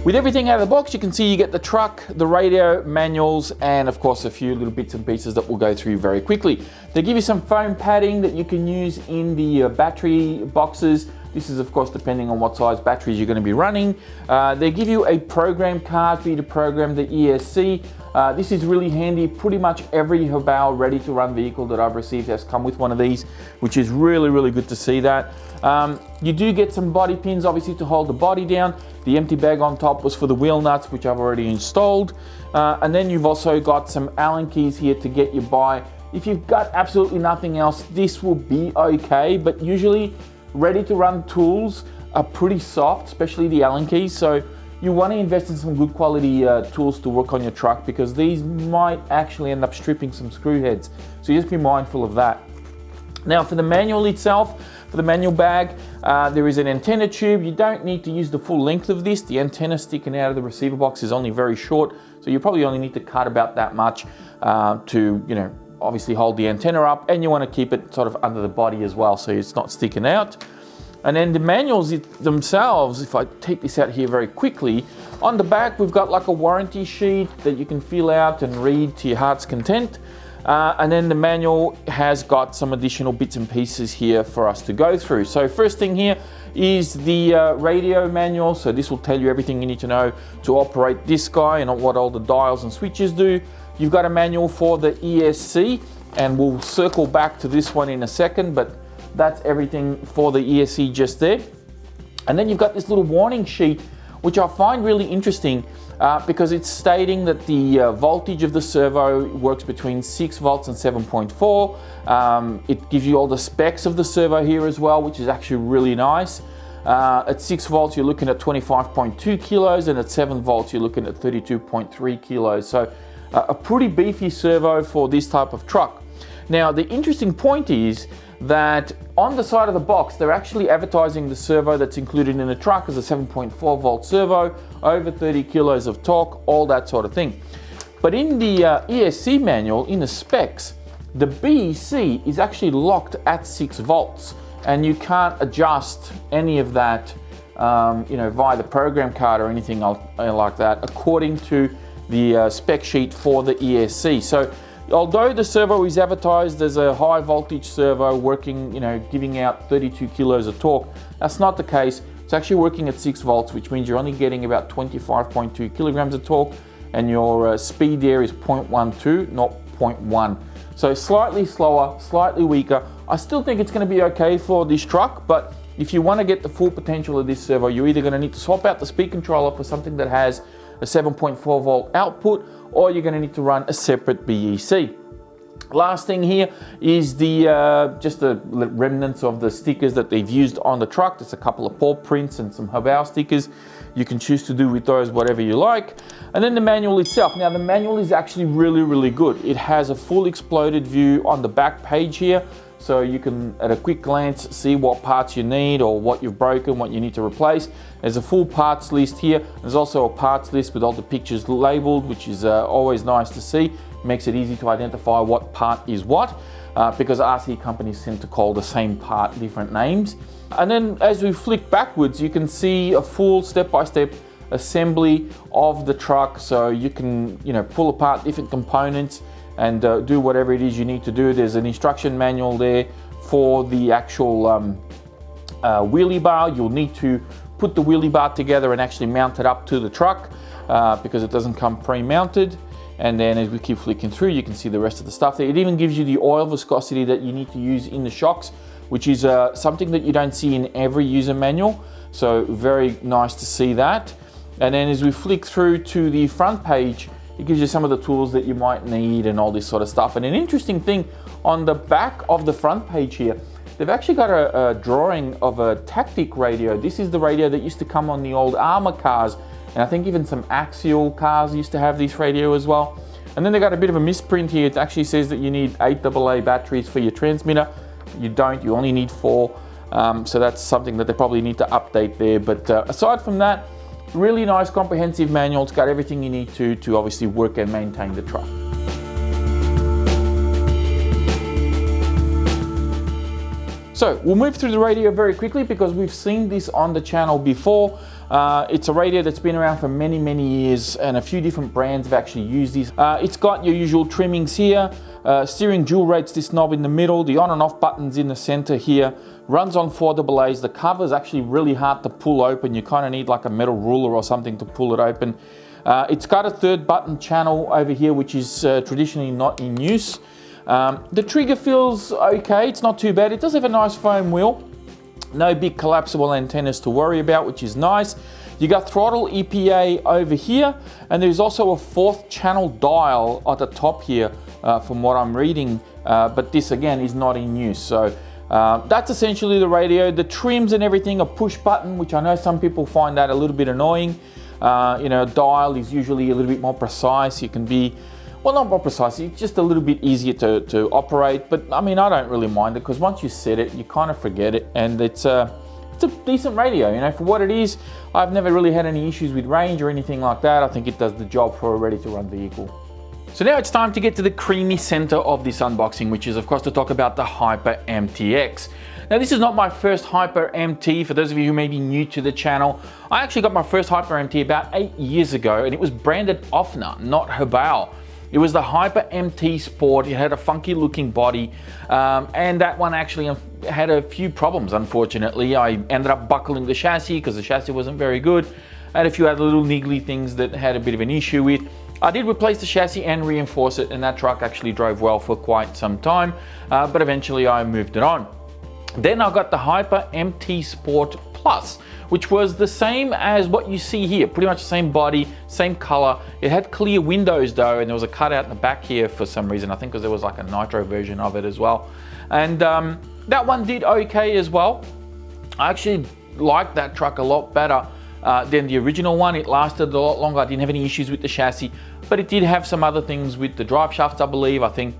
With everything out of the box, you can see you get the truck, the radio, manuals, and of course a few little bits and pieces that we'll go through very quickly. They give you some foam padding that you can use in the battery boxes. This is of course depending on what size batteries you're going to be running. They give you a program card for you to program the ESC. This is really handy. Pretty much every Hobao ready to run vehicle that I've received has come with one of these, which is really good to see that. You do get some body pins obviously to hold the body down. The empty bag on top was for the wheel nuts, which I've already installed. And then you've also got some Allen keys here to get you by. If you've got absolutely nothing else, this will be okay, but usually ready to run tools are pretty soft, especially the Allen keys. So you want to invest in some good quality tools to work on your truck, because these might actually end up stripping some screw heads. So just be mindful of that. Now for the manual itself, for the manual bag, there is an antenna tube. You don't need to use the full length of this. The antenna sticking out of the receiver box is only very short, so you probably only need to cut about that much to, obviously hold the antenna up, and you want to keep it sort of under the body as well so it's not sticking out. And then the manuals themselves, if I take this out here very quickly, on the back we've got like a warranty sheet that you can fill out and read to your heart's content. And then the manual has got some additional bits and pieces here for us to go through. So first thing here is the radio manual. So this will tell you everything you need to know to operate this guy and what all the dials and switches do. You've got a manual for the ESC, and we'll circle back to this one in a second, but that's everything for the ESC just there. And then you've got this little warning sheet, which I find really interesting because it's stating that the voltage of the servo works between 6 volts and 7.4. It gives you all the specs of the servo here as well, which is actually really nice. At 6 volts, you're looking at 25.2 kilos, and at 7 volts, you're looking at 32.3 kilos. So a pretty beefy servo for this type of truck. Now, the interesting point is that on the side of the box, they're actually advertising the servo that's included in the truck as a 7.4 volt servo, over 30 kilos of torque, all that sort of thing. But in the ESC manual, in the specs, the BEC is actually locked at 6 volts, and you can't adjust any of that via the program card or anything like that, according to the spec sheet for the ESC. So although the servo is advertised as a high voltage servo working, giving out 32 kilos of torque, that's not the case. It's actually working at 6 volts, which means you're only getting about 25.2 kilograms of torque, and your speed there is 0.12, not 0.1. So slightly slower, slightly weaker. I still think it's going to be okay for this truck, but if you want to get the full potential of this servo, you're either going to need to swap out the speed controller for something that has a 7.4 volt output, or you're going to need to run a separate BEC. Last thing here is the just the remnants of the stickers that they've used on the truck. There's a couple of paw prints and some Hobao stickers. You can choose to do with those whatever you like. And then the manual itself. Now the manual is actually really good. It has a full exploded view on the back page here, so you can at a quick glance see what parts you need or what you've broken, what you need to replace. There's a full parts list here. There's also a parts list with all the pictures labeled, which is always nice to see. Makes it easy to identify what part is what, because RC companies tend to call the same part different names. And then as we flick backwards, you can see a full step-by-step assembly of the truck, so you can pull apart different components and do whatever it is you need to do. There's an instruction manual there for the actual wheelie bar. You'll need to put the wheelie bar together and actually mount it up to the truck because it doesn't come pre-mounted. And then as we keep flicking through, you can see the rest of the stuff there. It even gives you the oil viscosity that you need to use in the shocks, which is something that you don't see in every user manual. So very nice to see that. And then as we flick through to the front page, it gives you some of the tools that you might need and all this sort of stuff. And an interesting thing, on the back of the front page here, they've actually got a drawing of a Tactic radio. This is the radio that used to come on the old Armour cars, and I think even some Axial cars used to have this radio as well. And then they got a bit of a misprint here. It actually says that you need 8 AA batteries for your transmitter. You don't, you only need 4. So that's something that they probably need to update there. But aside from that, really nice comprehensive manual. It's got everything you need to obviously work and maintain the truck. So we'll move through the radio very quickly because we've seen this on the channel before. It's a radio that's been around for many, many years, and a few different brands have actually used this. It's got your usual trimmings here. Steering dual rates this knob in the middle, the on and off buttons in the center here. Runs on 4 AA's. The cover is actually really hard to pull open. You kind of need like a metal ruler or something to pull it open. It's got a 3rd button channel over here, which is traditionally not in use. The trigger feels okay, it's not too bad. It does have a nice foam wheel. No big collapsible antennas to worry about, which is nice. You got throttle EPA over here, and there's also a 4th channel dial at the top here from what I'm reading, but this again is not in use. So that's essentially the radio. The trims and everything are push button, which I know some people find that a little bit annoying. You know, dial is usually a little bit more precise. You can be, well, not more precise, it's just a little bit easier to operate. But I mean, I don't really mind it because once you set it, you kind of forget it, and it's a decent radio, you know, for what it is. I've never really had any issues with range or anything like that. I think it does the job for a ready-to-run vehicle. So now it's time to get to the creamy center of this unboxing, which is of course to talk about the Hyper MTX. Now this is not my first Hyper MT. For those of you who may be new to the channel, I actually got my first Hyper MT about 8 years ago, and it was branded Offner, not Hobao. It was the Hyper MT Sport. It had a funky looking body, and that one actually had a few problems, unfortunately. I ended up buckling the chassis because the chassis wasn't very good. I had a few other little niggly things that had a bit of an issue with. I did replace the chassis and reinforce it, and that truck actually drove well for quite some time, but eventually I moved it on. Then I got the Hyper MT Sport Plus, which was the same as what you see here, pretty much the same body, same color. It had clear windows though, and there was a cutout in the back here for some reason. I think because there was like a nitro version of it as well. And that one did okay as well. I actually liked that truck a lot better than the original one. It lasted a lot longer. I didn't have any issues with the chassis, but it did have some other things with the drive shafts, I believe. I think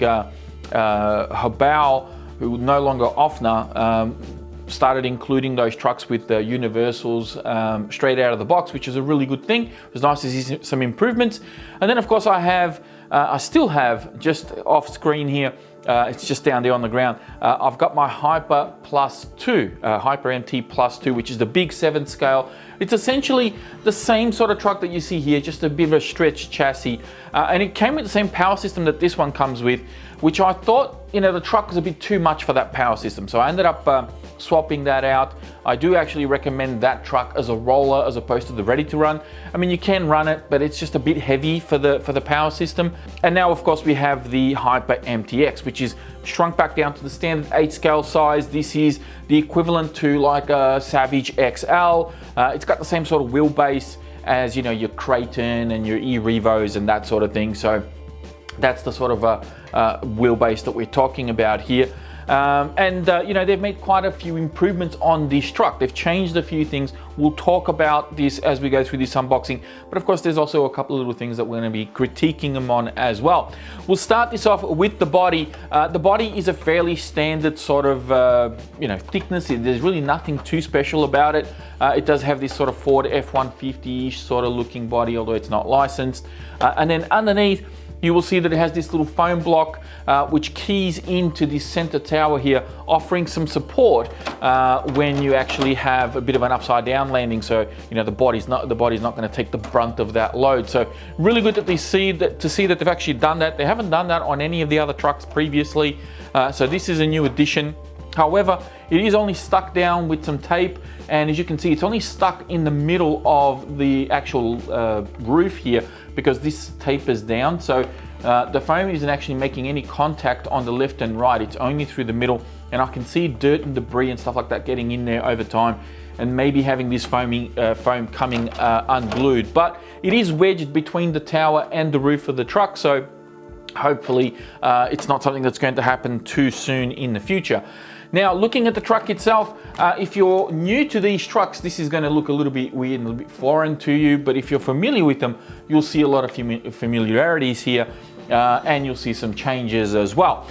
Hobao, who no longer Offner, started including those trucks with the universals straight out of the box, which is a really good thing. It was nice to see some improvements. And then of course I still have just off screen here, it's just down there on the ground, I've got my Hyper Plus 2, Hyper MT Plus 2, which is the big 7 scale. It's essentially the same sort of truck that you see here, just a bit of a stretched chassis. And it came with the same power system that this one comes with, which I thought, you know, the truck was a bit too much for that power system. So I ended up swapping that out. I do actually recommend that truck as a roller as opposed to the ready to run. I mean, you can run it, but it's just a bit heavy for the power system. And now of course we have the Hyper MTX, which is shrunk back down to the standard 8 scale size. This is the equivalent to like a Savage XL. It's got the same sort of wheelbase as, you know, your Creighton and your E-Revos and that sort of thing. So that's the sort of wheelbase that we're talking about here. You know, they've made quite a few improvements on this truck. They've changed a few things. We'll talk about this as we go through this unboxing, but of course there's also a couple of little things that we're going to be critiquing them on as well. We'll start this off with the body. The body is a fairly standard sort of you know, thickness. There's really nothing too special about it. It does have this sort of Ford F-150-ish sort of looking body, although it's not licensed. And then underneath, you will see that it has this little foam block which keys into this center tower here, offering some support when you actually have a bit of an upside down landing. So, you know, the body's not going to take the brunt of that load. So really good that to see that they've actually done that. They haven't done that on any of the other trucks previously. So this is a new addition. However, it is only stuck down with some tape, and as you can see, it's only stuck in the middle of the actual roof here because this tapers down. So the foam isn't actually making any contact on the left and right. It's only through the middle, and I can see dirt and debris and stuff like that getting in there over time, and maybe having this foam coming unglued. But it is wedged between the tower and the roof of the truck, so hopefully it's not something that's going to happen too soon in the future. Now, looking at the truck itself, if you're new to these trucks, this is going to look a little bit weird and a little bit foreign to you, but if you're familiar with them, you'll see a lot of familiarities here, and you'll see some changes as well.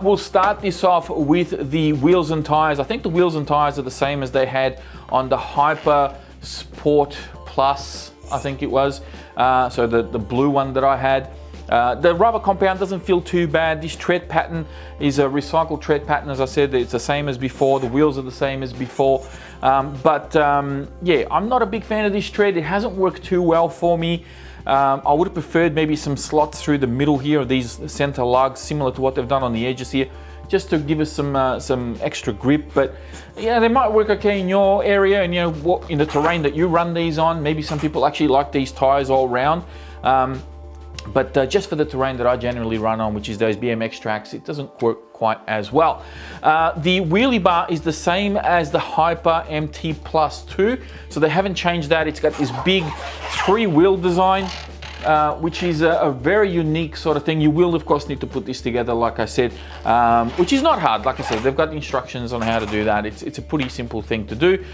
We'll start this off with the wheels and tires. I think the wheels and tires are the same as they had on the Hyper Sport Plus, I think it was. So the blue one that I had. The rubber compound doesn't feel too bad. This tread pattern is a recycled tread pattern. As I said, it's the same as before. The wheels are the same as before. Yeah, I'm not a big fan of this tread. It hasn't worked too well for me. I would have preferred maybe some slots through the middle here of these center lugs, similar to what they've done on the edges here, just to give us some extra grip. But yeah, they might work okay in your area and, you know, what, in the terrain that you run these on. Maybe some people actually like these tires all round. But just for the terrain that I generally run on, which is those BMX tracks, it doesn't work quite as well. The wheelie bar is the same as the Hyper MT Plus 2, so they haven't changed that. It's got this big 3-wheel design, which is a very unique sort of thing. You will, of course, need to put this together, like I said, which is not hard. Like I said, they've got instructions on how to do that. It's a pretty simple thing to do.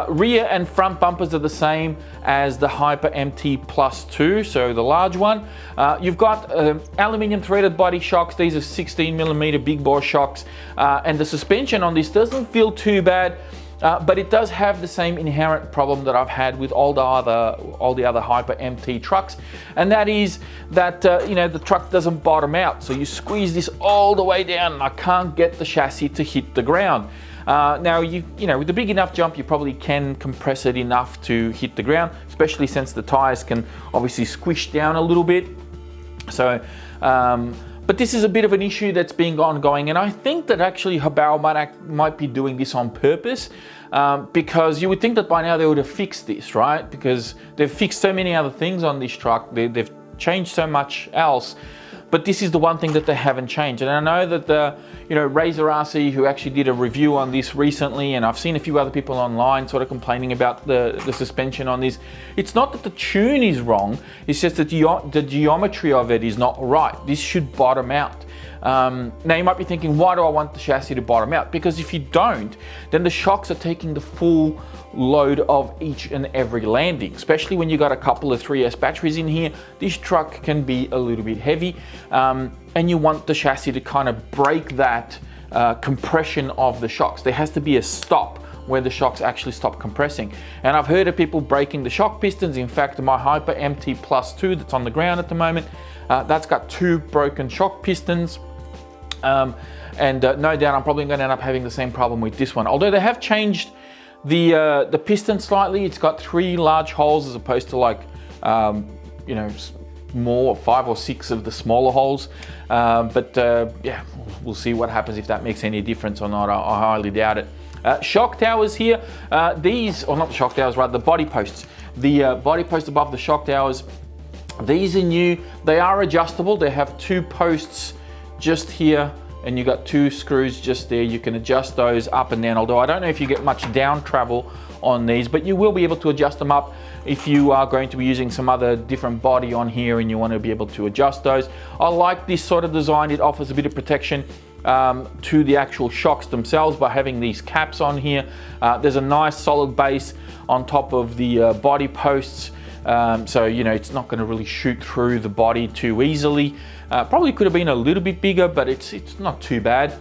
Rear and front bumpers are the same as the Hyper MT Plus 2, so the large one. You've got aluminium threaded body shocks. These are 16mm big bore shocks, and the suspension on this doesn't feel too bad. But it does have the same inherent problem that I've had with all the other Hyper MT trucks, and that is that you know, the truck doesn't bottom out. So you squeeze this all the way down, and I can't get the chassis to hit the ground. Now you know, with a big enough jump, you probably can compress it enough to hit the ground, especially since the tires can obviously squish down a little bit. So. But this is a bit of an issue that's been ongoing, and I think that actually Hobao might be doing this on purpose, because you would think that by now they would have fixed this, right? Because they've fixed so many other things on this truck, they've changed so much else, but this is the one thing that they haven't changed. And I know that the, you know, Razor RC, who actually did a review on this recently, and I've seen a few other people online sort of complaining about the suspension on this. It's not that the tune is wrong, it's just that the geometry of it is not right. This should bottom out. Now you might be thinking, why do I want the chassis to bottom out? Because if you don't, then the shocks are taking the full load of each and every landing, especially when you got a couple of 3S batteries in here. This truck can be a little bit heavy, and you want the chassis to kind of break that compression of the shocks. There has to be a stop where the shocks actually stop compressing. And I've heard of people breaking the shock pistons. In fact, my Hyper MT Plus 2 that's on the ground at the moment, that's got 2 broken shock pistons. No doubt I'm probably going to end up having the same problem with this one. Although they have changed the piston slightly. It's got 3 large holes as opposed to, like, you know, more 5 or 6 of the smaller holes. Yeah, we'll see what happens, if that makes any difference or not. I highly doubt it. Shock towers here. These, or not the shock towers, rather the body posts. The body post above the shock towers. These are new. They are adjustable. They have 2 posts just here, and you got 2 screws just there. You can adjust those up and down, although I don't know if you get much down travel on these, but you will be able to adjust them up if you are going to be using some other different body on here and you want to be able to adjust those. I like this sort of design. It offers a bit of protection to the actual shocks themselves by having these caps on here. There's a nice solid base on top of the body posts. So, you know, it's not going to really shoot through the body too easily. Probably could have been a little bit bigger, but it's not too bad.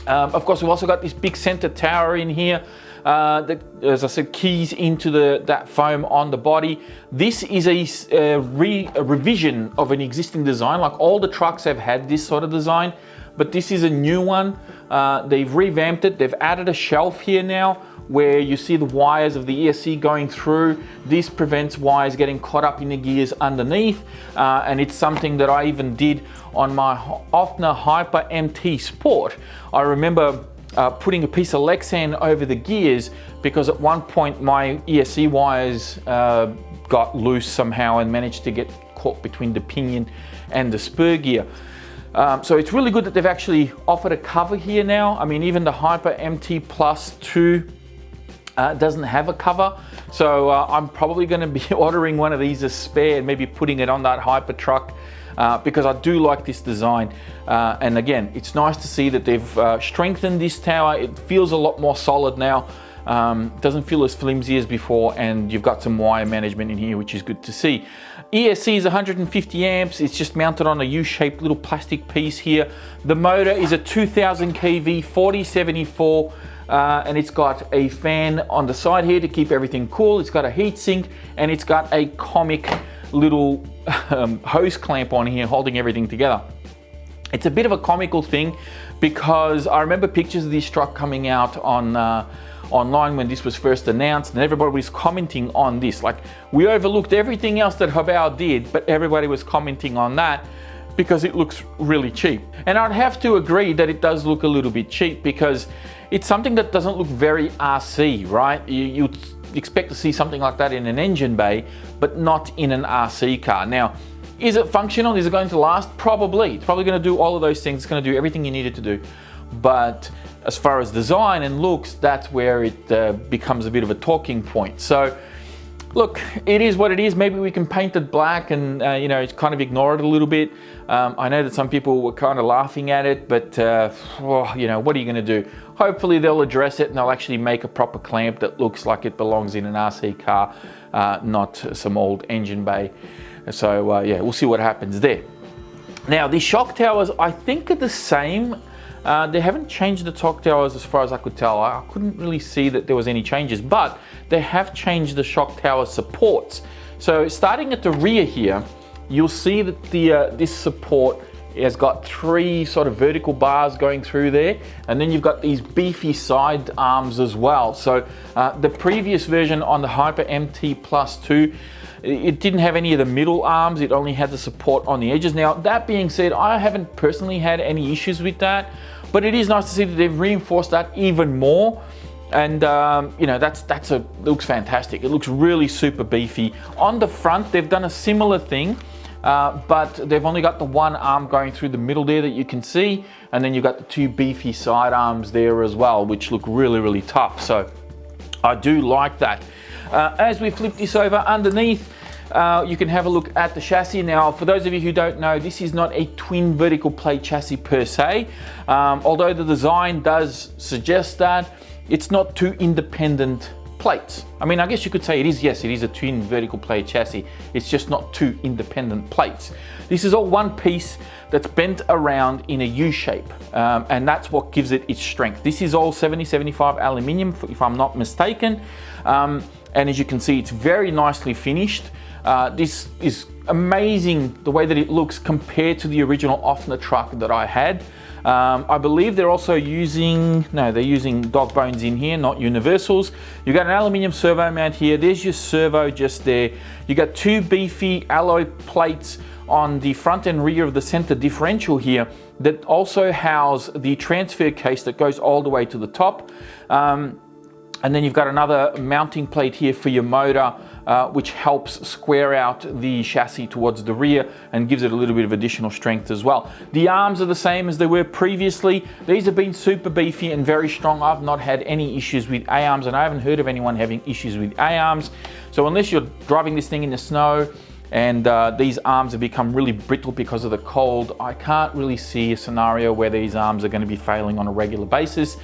Of course, we've also got this big center tower in here that, as I said, keys into that foam on the body. This is a revision of an existing design. Like, all the trucks have had this sort of design, but this is a new one. They've revamped it. They've added a shelf here now where you see the wires of the ESC going through. This prevents wires getting caught up in the gears underneath, and it's something that I even did on my Offner Hyper MT Sport. I remember putting a piece of Lexan over the gears because at one point my ESC wires got loose somehow and managed to get caught between the pinion and the spur gear. So it's really good that they've actually offered a cover here now. I mean, even the Hyper MT Plus 2 doesn't have a cover, so I'm probably going to be ordering one of these as spare and maybe putting it on that Hyper truck, because I do like this design. And again, it's nice to see that they've strengthened this tower. It feels a lot more solid now. Doesn't feel as flimsy as before, and you've got some wire management in here, which is good to see. ESC is 150 amps. It's just mounted on a U-shaped little plastic piece here. The motor is a 2000 kV 4074, and it's got a fan on the side here to keep everything cool. It's got a heat sink, and it's got a comic little hose clamp on here holding everything together. It's a bit of a comical thing because I remember pictures of this truck coming out on online when this was first announced, and everybody was commenting on this. Like, we overlooked everything else that Hobao did, but everybody was commenting on that because it looks really cheap. And I'd have to agree that it does look a little bit cheap because it's something that doesn't look very RC, right? You'd expect to see something like that in an engine bay, but not in an RC car. Now, is it functional? Is it going to last? Probably. It's probably going to do all of those things. It's going to do everything you need it to do. But as far as design and looks, that's where it becomes a bit of a talking point. So, look, it is what it is. Maybe we can paint it black and you know, kind of ignore it a little bit. I know that some people were kind of laughing at it, but well, you know, what are you going to do? Hopefully they'll address it and they'll actually make a proper clamp that looks like it belongs in an RC car, not some old engine bay. So yeah, we'll see what happens there. Now, the shock towers, I think, are the same. They haven't changed the shock towers as far as I could tell. I couldn't really see that there was any changes, but they have changed the shock tower supports. So starting at the rear here, you'll see that this support has got 3 sort of vertical bars going through there, and then you've got these beefy side arms as well. So the previous version on the Hyper MT Plus 2, it didn't have any of the middle arms, it only had the support on the edges. Now, that being said, I haven't personally had any issues with that, but it is nice to see that they've reinforced that even more. And you know, looks fantastic. It looks really super beefy. On the front, they've done a similar thing, but they've only got the 1 arm going through the middle there that you can see, and then you've got the 2 beefy side arms there as well, which look really, really tough. So I do like that. As we flip this over underneath, you can have a look at the chassis. Now, for those of you who don't know, this is not a twin vertical plate chassis per se, although the design does suggest that. It's not 2 independent plates. I mean, I guess you could say it is, yes, it is a twin vertical plate chassis. It's just not 2 independent plates. This is all one piece that's bent around in a U shape, and that's what gives it its strength. This is all 70-75 aluminium, if I'm not mistaken. And as you can see, it's very nicely finished. This is amazing the way that it looks compared to the original Offner truck that I had. I believe they're also using, they're using dog bones in here, not universals. You've got an aluminium servo mount here. There's your servo just there. You got 2 beefy alloy plates on the front and rear of the center differential here that also house the transfer case that goes all the way to the top. And then you've got another mounting plate here for your motor, which helps square out the chassis towards the rear and gives it a little bit of additional strength as well. The arms are the same as they were previously. These have been super beefy and very strong. I've not had any issues with A-arms, and I haven't heard of anyone having issues with A-arms. So unless you're driving this thing in the snow and these arms have become really brittle because of the cold, I can't really see a scenario where these arms are going to be failing on a regular basis.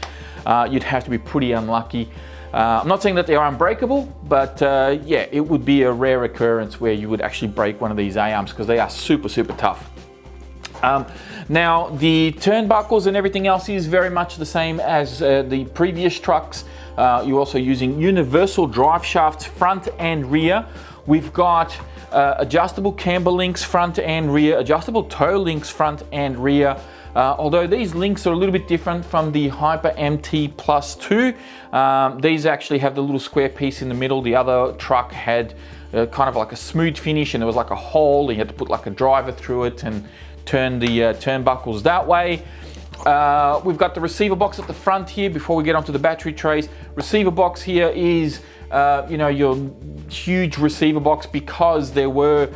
You'd have to be pretty unlucky. I'm not saying that they are unbreakable, but yeah, it would be a rare occurrence where you would actually break one of these A-arms because they are super, super tough. Now, the turnbuckles and everything else is very much the same as the previous trucks. You're also using universal drive shafts front and rear. We've got adjustable camber links front and rear, adjustable toe links front and rear. Although these links are a little bit different from the Hyper MT Plus 2. These actually have the little square piece in the middle. The other truck had kind of like a smooth finish, and there was like a hole. You had to put like a driver through it and turn the turnbuckles that way. We've got the receiver box at the front here before we get onto the battery trays. Receiver box here is you know, your huge receiver box, because there were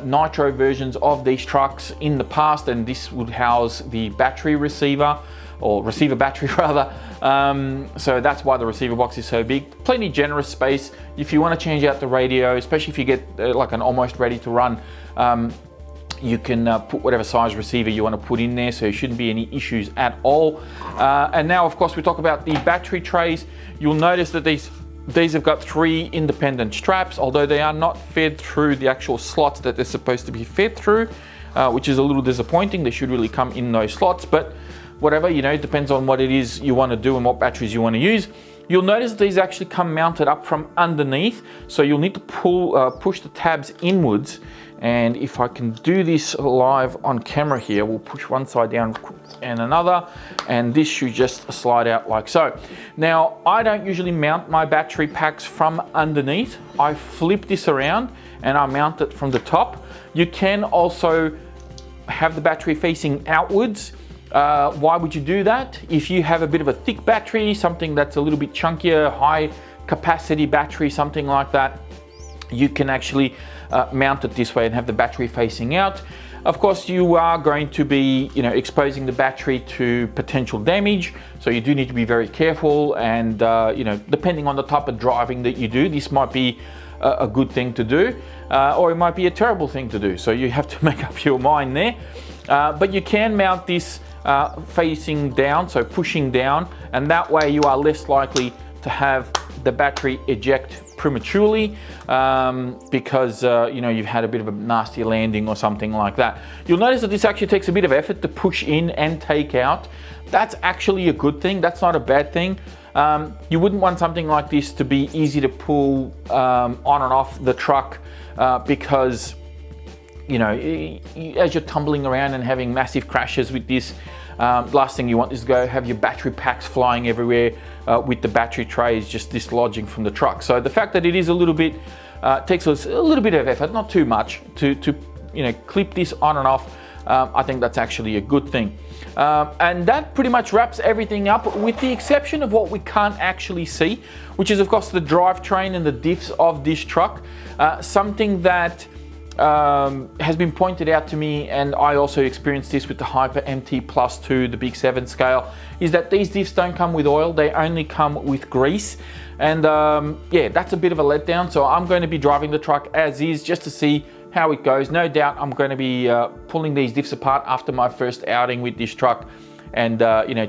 nitro versions of these trucks in the past, and this would house the battery receiver, or receiver battery rather. So that's why the receiver box is so big. Plenty generous space if you want to change out the radio, especially if you get like an almost ready to run. You can put whatever size receiver you want to put in there, so there shouldn't be any issues at all. And now, of course, we talk about the battery trays. You'll notice that these have got 3 independent straps, although they are not fed through the actual slots that they're supposed to be fed through, which is a little disappointing. They should really come in those slots, but whatever, you know, it depends on what it is you want to do and what batteries you want to use. You'll notice that these actually come mounted up from underneath, so you'll need to push the tabs inwards. And if I can do this live on camera here, we'll push one side down and another, and this should just slide out like so. Now, I don't usually mount my battery packs from underneath. I flip this around and I mount it from the top. You can also have the battery facing outwards. Why would you do that? If you have a bit of a thick battery, something that's a little bit chunkier, high capacity battery, something like that, you can actually mount it this way and have the battery facing out. Of course, you are going to be, exposing the battery to potential damage, so you do need to be very careful. And depending on the type of driving that you do, this might be a good thing to do, or it might be a terrible thing to do. So you have to make up your mind there. But you can mount this facing down, so pushing down, and that way you are less likely to have the battery eject prematurely because you've had a bit of a nasty landing or something like that. You'll notice that this actually takes a bit of effort to push in and take out. That's actually a good thing. That's not a bad thing. You wouldn't want something like this to be easy to pull on and off the truck because as you're tumbling around and having massive crashes with this, last thing you want is to have your battery packs flying everywhere with the battery trays just dislodging from the truck. So the fact that it is a little bit, takes us a little bit of effort, not too much, to clip this on and off, I think that's actually a good thing. And that pretty much wraps everything up, with the exception of what we can't actually see, which is of course the drivetrain and the diffs of this truck. Something that has been pointed out to me, and I also experienced this with the Hyper MT Plus 2, the big 7 scale, is that these diffs don't come with oil, they only come with grease. And yeah, that's a bit of a letdown. So I'm going to be driving the truck as is just to see how it goes. No doubt I'm going to be pulling these diffs apart after my first outing with this truck, and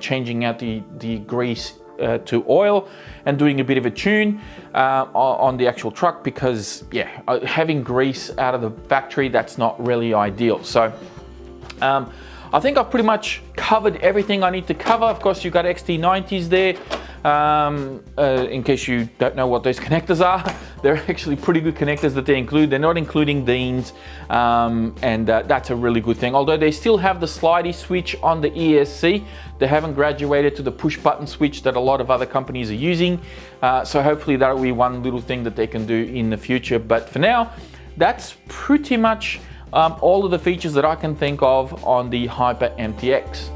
changing out the grease to oil and doing a bit of a tune on the actual truck, because yeah, having grease out of the factory, that's not really ideal. So I think I've pretty much covered everything I need to cover. Of course, you've got XT90s there. In case you don't know what those connectors are, they're actually pretty good connectors that they include. They're not including Deans, and that's a really good thing. Although they still have the slidey switch on the ESC, they haven't graduated to the push button switch that a lot of other companies are using. So hopefully that'll be one little thing that they can do in the future. But for now, that's pretty much all of the features that I can think of on the Hyper MTX.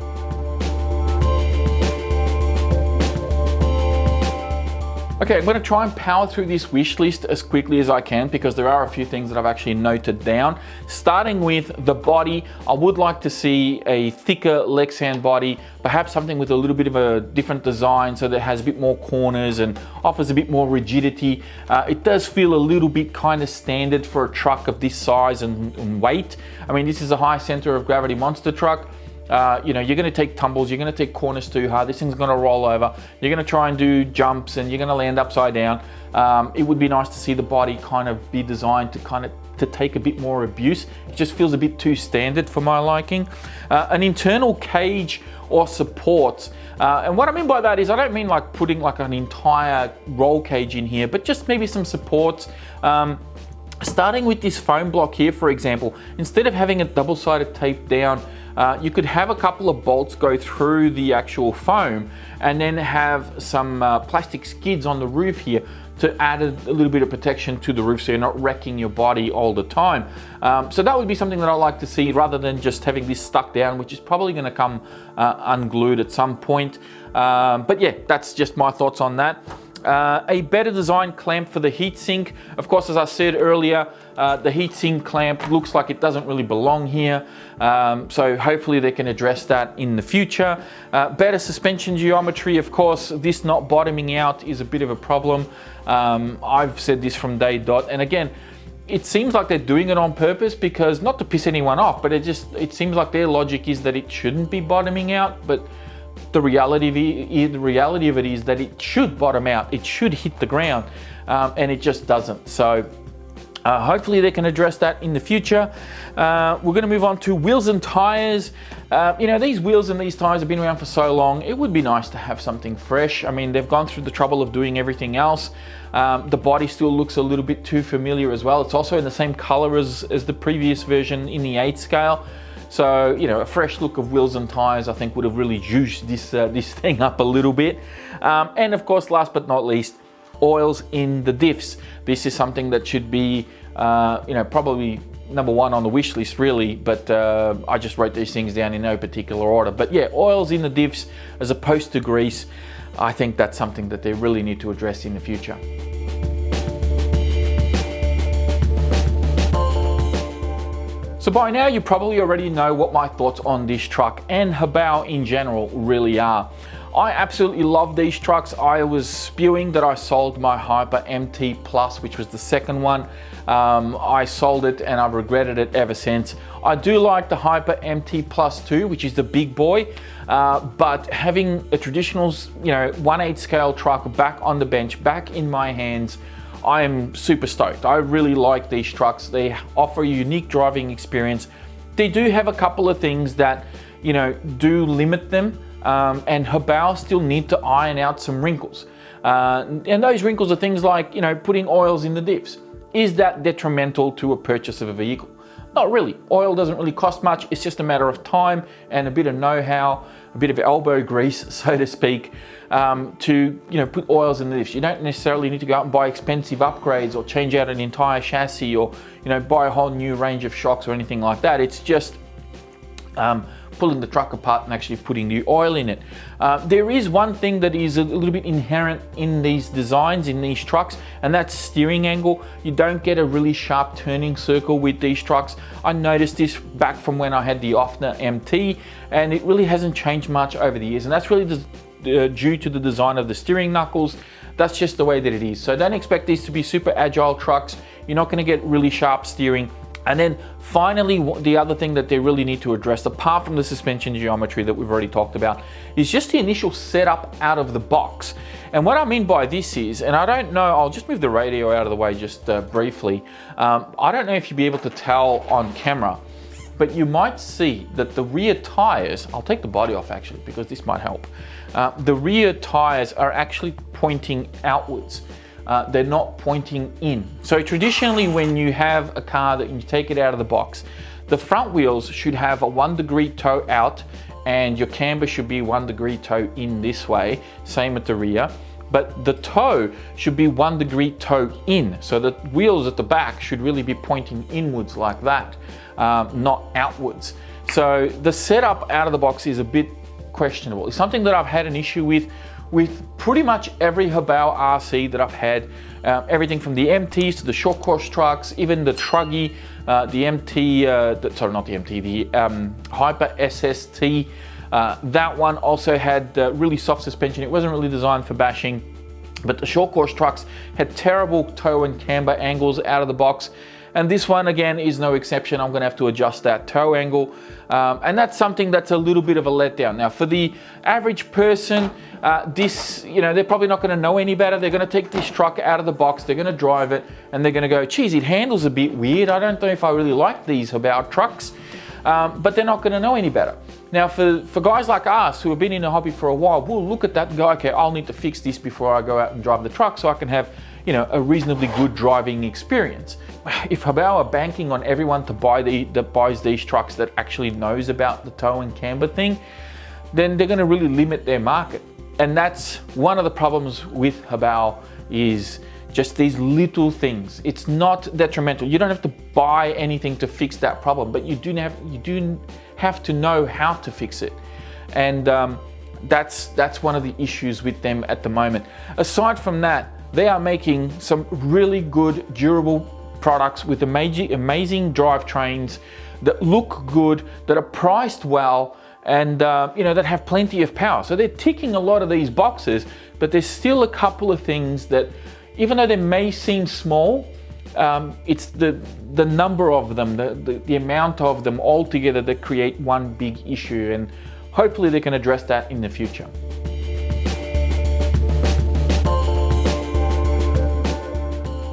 Okay, I'm going to try and power through this wish list as quickly as I can, because there are a few things that I've actually noted down. Starting with the body, I would like to see a thicker Lexan body, perhaps something with a little bit of a different design so that it has a bit more corners and offers a bit more rigidity. It does feel a little bit kind of standard for a truck of this size and weight. I mean, this is a high center of gravity monster truck. You're going to take tumbles, you're going to take corners too hard, this thing's going to roll over, you're going to try and do jumps, and you're going to land upside down. It would be nice to see the body kind of be designed to take a bit more abuse. It just feels a bit too standard for my liking. An internal cage or supports, and what I mean by that is I don't mean like putting like an entire roll cage in here, but just maybe some supports. Starting with this foam block here, for example, instead of having it double-sided taped down, you could have a couple of bolts go through the actual foam, and then have some plastic skids on the roof here to add a little bit of protection to the roof so you're not wrecking your body all the time. So that would be something that I like to see, rather than just having this stuck down, which is probably going to come unglued at some point. But yeah, that's just my thoughts on that. A better design clamp for the heatsink. Of course, as I said earlier, the heatsink clamp looks like it doesn't really belong here. So hopefully they can address that in the future. Better suspension geometry. Of course, this not bottoming out is a bit of a problem. I've said this from day dot, and again, it seems like they're doing it on purpose, because not to piss anyone off, but it seems like their logic is that it shouldn't be bottoming out, but the reality of it is that it should bottom out, it should hit the ground, and it just doesn't. So hopefully they can address that in the future. We're going to move on to wheels and tires. You know, these wheels and these tires have been around for so long, it would be nice to have something fresh. I mean, they've gone through the trouble of doing everything else. The body still looks a little bit too familiar as well. It's also in the same color as the previous version in the 8 scale. So, you know, a fresh look of wheels and tires, I think, would have really juiced this thing up a little bit. And of course, last but not least, oils in the diffs. This is something that should be, you know, probably number one on the wish list, really, but I just wrote these things down in no particular order. But yeah, oils in the diffs as opposed to grease, I think that's something that they really need to address in the future. So by now you probably already know what my thoughts on this truck and Hobao in general really are. I absolutely love these trucks. I was spewing that I sold my Hyper MT Plus, which was the second one. I sold it and I've regretted it ever since. I do like the Hyper MT Plus 2, which is the big boy, but having a traditional, you know, 1/8 scale truck back on the bench, back in my hands, I am super stoked. I really like these trucks. They offer a unique driving experience. They do have a couple of things that, you know, do limit them. And Hobao still need to iron out some wrinkles. And those wrinkles are things like, you know, putting oils in the diffs. Is that detrimental to a purchase of a vehicle? Not really. Oil doesn't really cost much. It's just a matter of time and a bit of know-how, a bit of elbow grease, so to speak, to, you know, put oils in the diffs. You don't necessarily need to go out and buy expensive upgrades or change out an entire chassis or, you know, buy a whole new range of shocks or anything like that. It's just pulling the truck apart and actually putting the oil in it. There is one thing that is a little bit inherent in these designs, in these trucks, and that's steering angle. You don't get a really sharp turning circle with these trucks. I noticed this back from when I had the Offner MT, and it really hasn't changed much over the years, and that's really due to the design of the steering knuckles. That's just the way that it is. So don't expect these to be super agile trucks. You're not going to get really sharp steering. And then finally, the other thing that they really need to address, apart from the suspension geometry that we've already talked about, is just the initial setup out of the box. And what I mean by this is, and I don't know, I'll just move the radio out of the way just briefly. I don't know if you'll be able to tell on camera, but you might see that the rear tires, I'll take the body off actually, because this might help. The rear tires are actually pointing outwards. They're not pointing in. So traditionally, when you have a car that you take it out of the box, the front wheels should have a 1 degree toe out and your camber should be 1 degree toe in this way, same at the rear. But the toe should be 1 degree toe in. So the wheels at the back should really be pointing inwards like that, not outwards. So the setup out of the box is a bit questionable. It's something that I've had an issue with pretty much every Hobao RC that I've had, everything from the MTs to the short course trucks, even the Truggy, the MT, sorry, not the MT, the Hyper SST. That one also had really soft suspension. It wasn't really designed for bashing, but the short course trucks had terrible toe and camber angles out of the box. And this one again is no exception. I'm going to have to adjust that toe angle, and that's something that's a little bit of a letdown. Now for the average person, this, you know, they're probably not going to know any better. They're going to take this truck out of the box, they're going to drive it, and they're going to go, geez, it handles a bit weird. I don't know if I really like these Hobao trucks, but they're not going to know any better. Now for guys like us who have been in the hobby for a while, we'll look at that and go, okay, I'll need to fix this before I go out and drive the truck so I can have, you know, a reasonably good driving experience. If Hobao are banking on everyone to buy that buys these trucks that actually knows about the toe and camber thing, then they're going to really limit their market. And that's one of the problems with Hobao, is just these little things. It's not detrimental. You don't have to buy anything to fix that problem, but you do have to know how to fix it. And that's one of the issues with them at the moment. Aside from that, they are making some really good, durable products with amazing drivetrains that look good, that are priced well, and you know, that have plenty of power. So they're ticking a lot of these boxes, but there's still a couple of things that, even though they may seem small, it's the number of them, the amount of them all together that create one big issue, and hopefully they can address that in the future.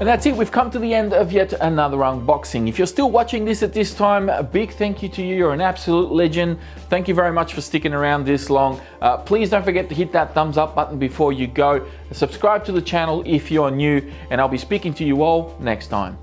And that's it, we've come to the end of yet another unboxing. If you're still watching this at this time, a big thank you to you. You're an absolute legend. Thank you very much for sticking around this long. Please don't forget to hit that thumbs up button before you go. Subscribe to the channel if you're new, and I'll be speaking to you all next time.